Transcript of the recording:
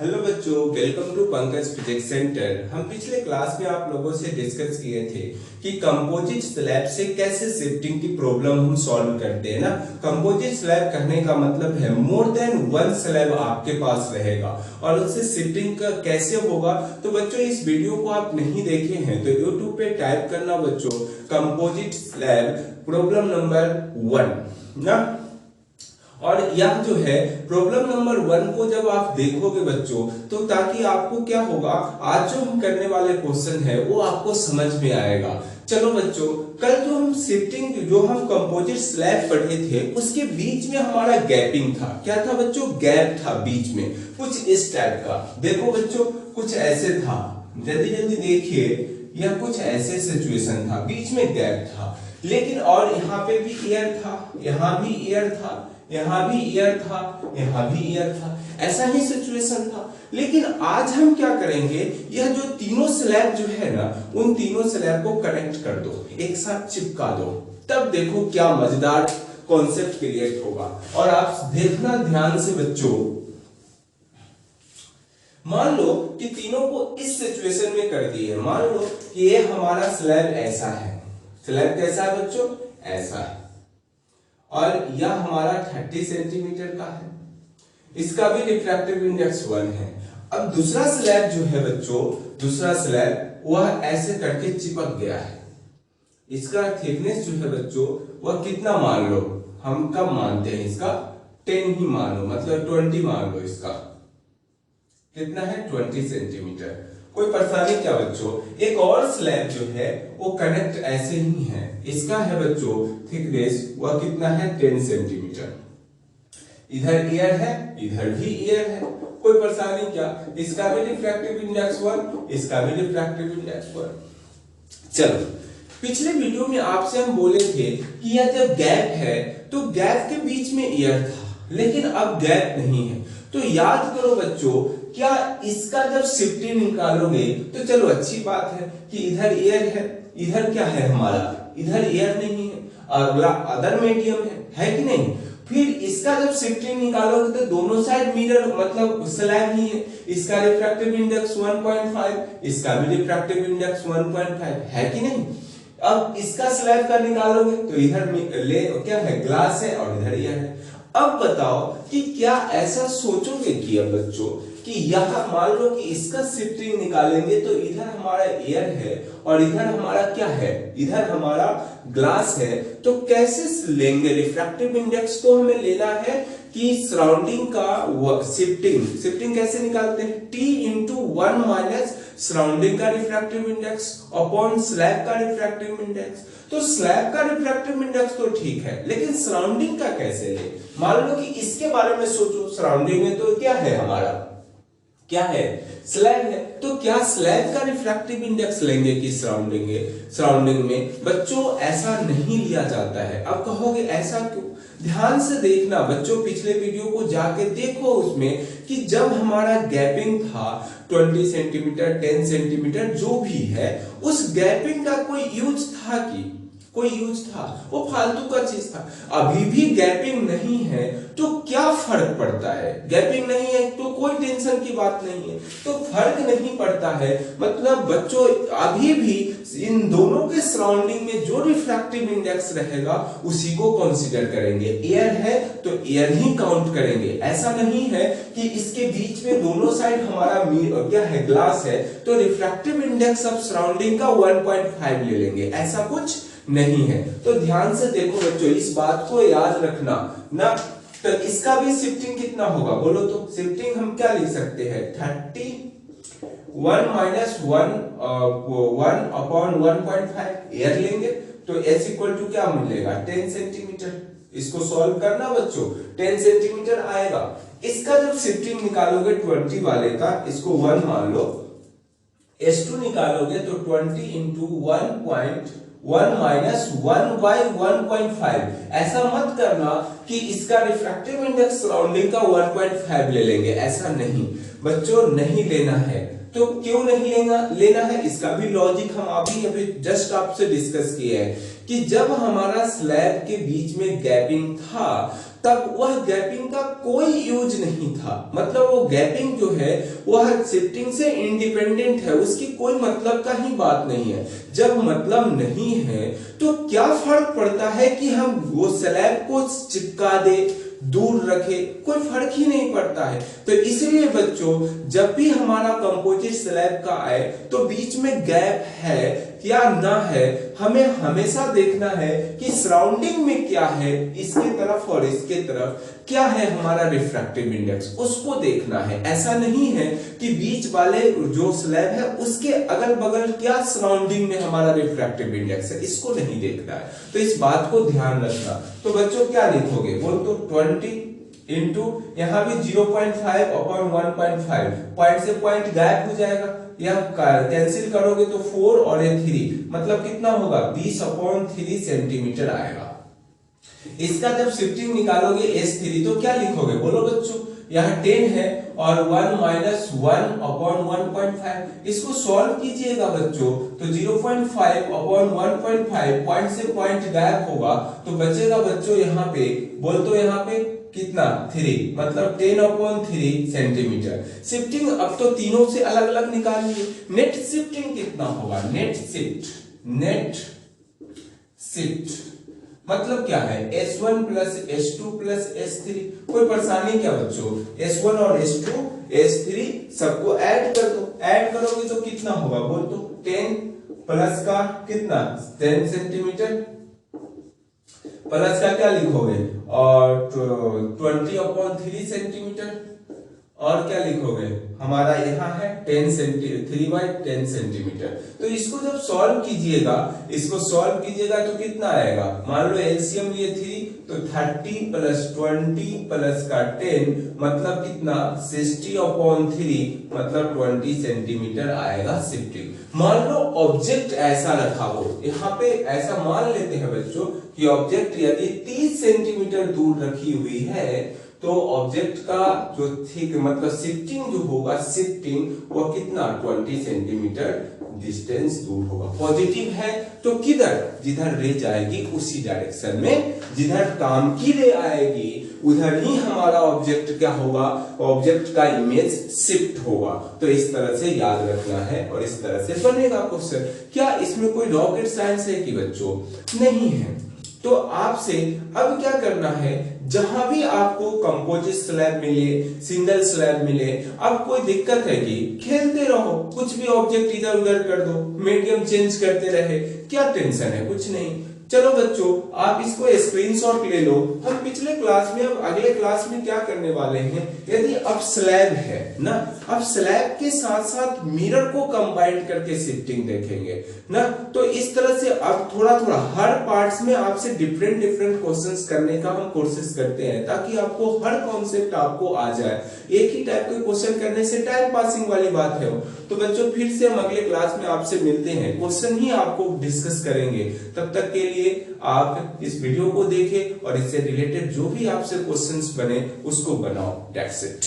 Hello बच्चों, welcome to Pankaj physics centre. हम पिछले क्लास में आप लोगों से डिस्कस किए थे कि कंपोजिट स्लैब से कैसे शिफ्टिंग की प्रॉब्लम हम सॉल्व करते हैं ना। कंपोजिट स्लैब कहने का मतलब है मोर देन वन स्लैब आपके पास रहेगा और उससे शिफ्टिंग का कैसे होगा। तो बच्चों इस वीडियो को आप नहीं देखे हैं तो यूट्यूब पे टाइप करना बच्चों कंपोजिट स्लैब प्रॉब्लम नंबर 1 ना। और यह जो है प्रॉब्लम नंबर 1 को जब आप देखोगे बच्चों तो ताकि आपको क्या होगा, आज जो हम करने वाले क्वेश्चन है वो आपको समझ में आएगा। चलो बच्चों, कल जो हम शिफ्टिंग जो हम कंपोजिट स्लैब पढ़े थे उसके बीच में हमारा गैपिंग था। क्या था बच्चों? गैप था बीच में कुछ इस टाइप का। देखो बच्चों कुछ ऐसे था, जल्दी जल्दी देखिए, यह कुछ ऐसे सिचुएशन था, बीच में गैप था। लेकिन और यहाँ पे भी एयर था, यहाँ भी एयर था, यहाँ भी एयर था, यहाँ भी एयर था, ऐसा ही सिचुएशन था। लेकिन आज हम क्या करेंगे, यह जो तीनों स्लैब जो है ना उन तीनों स्लैब को कनेक्ट कर दो, एक साथ चिपका दो, तब देखो क्या मजेदार कॉन्सेप्ट क्रिएट होगा। और आप देखना ध्यान से बच्चों, मान लो कि तीनों को इस सिचुएशन में कर दिए। मान लो कि ये हमारा स्लैब ऐसा है, स्लैब कैसा है बच्चों? ऐसा है, और यह हमारा 30 सेंटीमीटर का है, इसका भी रिफ्रैक्टिव इंडेक्स 1 है। अब दूसरा स्लैब जो है बच्चों, दूसरा स्लैब वह ऐसे करके चिपक गया है। इसका थिकनेस जो है बच्चों वह कितना मान लो, हम कब मानते हैं इसका 10 ही मान लो, मतलब 20 मान लो। इसका कितना है? 20 सेंटीमीटर। कोई परेशानी क्या बच्चों? एक और स्लैब जो है वो कनेक्ट ऐसे ही है, इसका है बच्चों थिकनेस वह कितना है? 10 सेंटीमीटर। इधर एयर है, इधर भी एयर है, कोई परेशानी क्या? इसका भी रिफ्रैक्टिव इंडेक्स 1, इसका भी रिफ्रैक्टिव इंडेक्स 1। चलो, पिछले वीडियो में आपसे हम बोले थे कि यह जब गैप है तो गैप के बीच में एयर था, लेकिन अब गैप नहीं है। तो याद करो बच्चों, क्या इसका जब शिफ्टिंग निकालोगे तो चलो अच्छी बात है कि इधर एयर है, इधर क्या है हमारा? इधर एयर नहीं है, अगला अदर मीडियम है कि नहीं? फिर इसका जब शिफ्टिंग निकालोगे तो दोनों साइड मिरर मतलब स्लैब ही है, इसका रिफ्रैक्टिव इंडेक्स 1.5, इसका भी रिफ्रैक्टिव इंडेक्स 1.5 है कि नहीं? अब इसका स्लैब का निकालोगे तो इधर ले क्या है? ग्लास है, और इधर एयर है। अब बताओ कि क्या ऐसा सोचोगे कि अब बच्चों कि यहां मान लो कि इसका शिफ्टिंग निकालेंगे तो इधर हमारा एयर है और इधर हमारा क्या है? इधर हमारा ग्लास है, तो कैसे लेंगे? रिफ्रैक्टिव इंडेक्स तो हमें लेना है कि सराउंडिंग का शिफ्टिंग कैसे निकालते हैं? T इंटू 1 माइनस सराउंडिंग का रिफ्रैक्टिव इंडेक्स अपॉन स्लैब का रिफ्रैक्टिव इंडेक्स। तो स्लैब का रिफ्रैक्टिव इंडेक्स तो ठीक है, लेकिन सराउंडिंग का कैसे ले? मान लो कि इसके बारे में सोचो, सराउंडिंग में तो क्या है हमारा? क्या है? स्लैब है। तो क्या स्लैब का रिफ्रैक्टिव इंडेक्स लेंगे कि सराउंडिंग में? बच्चों ऐसा नहीं लिया जाता है। अब कहोगे ऐसा क्यों? ध्यान से देखना बच्चों, पिछले वीडियो को जाके देखो, उसमें कि जब हमारा गैपिंग था 20 सेंटीमीटर 10 सेंटीमीटर जो भी है, उस गैपिंग का कोई यूज था कि कोई यूज था? वो फालतू का चीज था। अभी भी गैपिंग नहीं है तो क्या फर्क पड़ता है? गैपिंग नहीं है तो कोई टेंशन की बात नहीं है, तो फर्क नहीं पड़ता है। मतलब बच्चों अभी भी इन दोनों के सराउंडिंग में जो रिफ्रैक्टिव इंडेक्स रहेगा उसी को कंसीडर करेंगे। एयर है तो एयर ही काउंट करेंगे। ऐसा नहीं है कि इसके बीच में दोनों साइड हमारा क्या है? ग्लास है, तो रिफ्रैक्टिव इंडेक्स ऑफ सराउंडिंग का 1.5 ले लेंगे, ऐसा कुछ नहीं है। तो ध्यान से देखो बच्चों, इस बात को याद रखना ना। तो इसका भी शिफ्टिंग कितना होगा बोलो तो? शिफ्टिंग हम क्या लिख सकते हैं? 31 माइनस 1 अपॉन 1.5 एयर लेंगे तो s इक्वल टू क्या मिलेगा? 10 सेंटीमीटर। इसको सॉल्व करना बच्चों, 10 सेंटीमीटर आएगा। इसका जब शिफ्टिंग निकालोगे 20 वाले का, इसको 1 मान लो, S2 निकालोगे तो 20 इंटू 1.1 माइनस 1 बाई 1.5। ऐसा मत करना कि इसका रिफ्रैक्टिव इंडेक्स सराउंडिंग का 1.5 ले लेंगे, ऐसा नहीं बच्चों, नहीं लेना है। तो क्यों नहीं लेना है? इसका भी लॉजिक हम अभी जस्ट आपसे डिस्कस किए हैं कि जब हमारा स्लैब के बीच में गैपिंग था तब वह गैपिंग का कोई यूज नहीं था। मतलब वो गैपिंग जो है वह शिफ्टिंग से इंडिपेंडेंट है, उसकी कोई मतलब का ही बात नहीं है। जब मतलब नहीं है तो क्या फर्क पड़ता है कि हम वो स्लैब को चिपका दे, दूर रखे, कोई फर्क ही नहीं पड़ता है। तो इसलिए बच्चों जब भी हमारा कंपोजिट स्लैब का आए तो बीच में गैप है या ना है, हमें हमेशा देखना है कि सराउंडिंग में क्या है, इसके तरफ और इसके तरफ क्या है हमारा रिफ्रैक्टिव इंडेक्स, उसको देखना है। ऐसा नहीं है कि बीच वाले जो स्लैब है उसके अगल बगल क्या सराउंडिंग में हमारा रिफ्रैक्टिव इंडेक्स है, इसको नहीं देखना है। तो इस बात को ध्यान रखना। तो बच्चों क्या लिखोगे, बोल तो 20 इंटू यहाँ भी 0.5 अपॉन 1.5, पॉइंट से पॉइंट गायब हो जाएगा, यह कैंसिल करोगे तो 4 और ये 3, मतलब कितना होगा 20/3 सेंटीमीटर आएगा। इसका जब शिफ्टिंग निकालोगे S3 तो क्या लिखोगे, बोलो बच्चों, यहाँ 10 है और 1 माइनस 1 अपॉन 1.5, इसको सॉल्व कीजिएगा बच्चों तो 0.5 अपॉन 1.5, पॉइंट से पॉइंट गायब होगा तो बचेगा बच्चों यहाँ पे, बोल तो यहाँ पे कितना 3, मतलब 10/3 सेंटीमीटर। शिफ्टिंग अब तो तीनों से अलग अलग निकालिए, नेट शिफ्टिंग कितना होगा, नेट शिफ्ट मतलब क्या है S1 plus S2 plus S3, कोई परेशानी क्या बच्चों, S1 और S2 S3 सबको ऐड कर दो, ऐड करोगे तो कितना होगा, बोल तो 10 प्लस का कितना 10 सेंटीमीटर, प्लस का क्या लिखोगे और 20/3 सेंटीमीटर, और क्या लिखोगे हमारा यहाँ है 3/10 सेंटीमीटर। तो इसको जब सॉल्व कीजिएगा, तो कितना आएगा, मान लो एलसीएम लिए 3 तो 30 प्लस 20 प्लस का 10 मतलब कितना 60/3 मतलब 20 सेंटीमीटर आएगा शिफ्टिंग। मान लो ऑब्जेक्ट ऐसा रखा हो, यहाँ पे ऐसा मान लेते हैं बच्चों कि ऑब्जेक्ट यदि 30 सेंटीमीटर दूर रखी हुई है तो ऑब्जेक्ट का जो थिक मतलब शिफ्टिंग जो होगा, वो कितना 20 सेंटीमीटर डिस्टेंस दूर होगा। पॉजिटिव है तो किधर, जिधर रे जाएगी उसी डायरेक्शन में, जिधर काम की रे आएगी उधर ही हमारा ऑब्जेक्ट क्या होगा, ऑब्जेक्ट का इमेज शिफ्ट होगा। तो इस तरह से याद रखना है और इस तरह से बनेगा क्वेश्चन। क्या इसमें कोई रॉकेट साइंस है कि बच्चों, नहीं है। तो आपसे अब क्या करना है, जहां भी आपको कंपोजिट स्लैब मिले, सिंगल स्लैब मिले, अब कोई दिक्कत है कि खेलते रहो, कुछ भी ऑब्जेक्ट इधर उधर कर दो, मीडियम चेंज करते रहे, क्या टेंशन है, कुछ नहीं। चलो बच्चों आप इसको स्क्रीनशॉट ले लो। हम पिछले क्लास में, अब अगले क्लास में क्या करने वाले हैं, यदि अब स्लैब है ना, अब स्लैब के साथ साथ मिरर को कंबाइन करके शिफ्टिंग देखेंगे ना। तो इस तरह से अब थोड़ा थोड़ा हर पार्ट्स में आपसे डिफरेंट क्वेश्चंस करने का हम कोशिश करते हैं, ताकि आपको हर कॉन्सेप्ट आपको आ जाए। एक ही टाइप के क्वेश्चन करने से टाइम पासिंग वाली बात है। तो बच्चों फिर से हम अगले क्लास में आपसे मिलते हैं, क्वेश्चन ही आपको डिस्कस करेंगे। तब तक के लिए आप इस वीडियो को देखें और इससे रिलेटेड जो भी आपसे क्वेश्चंस बने उसको बनाओ। That's it.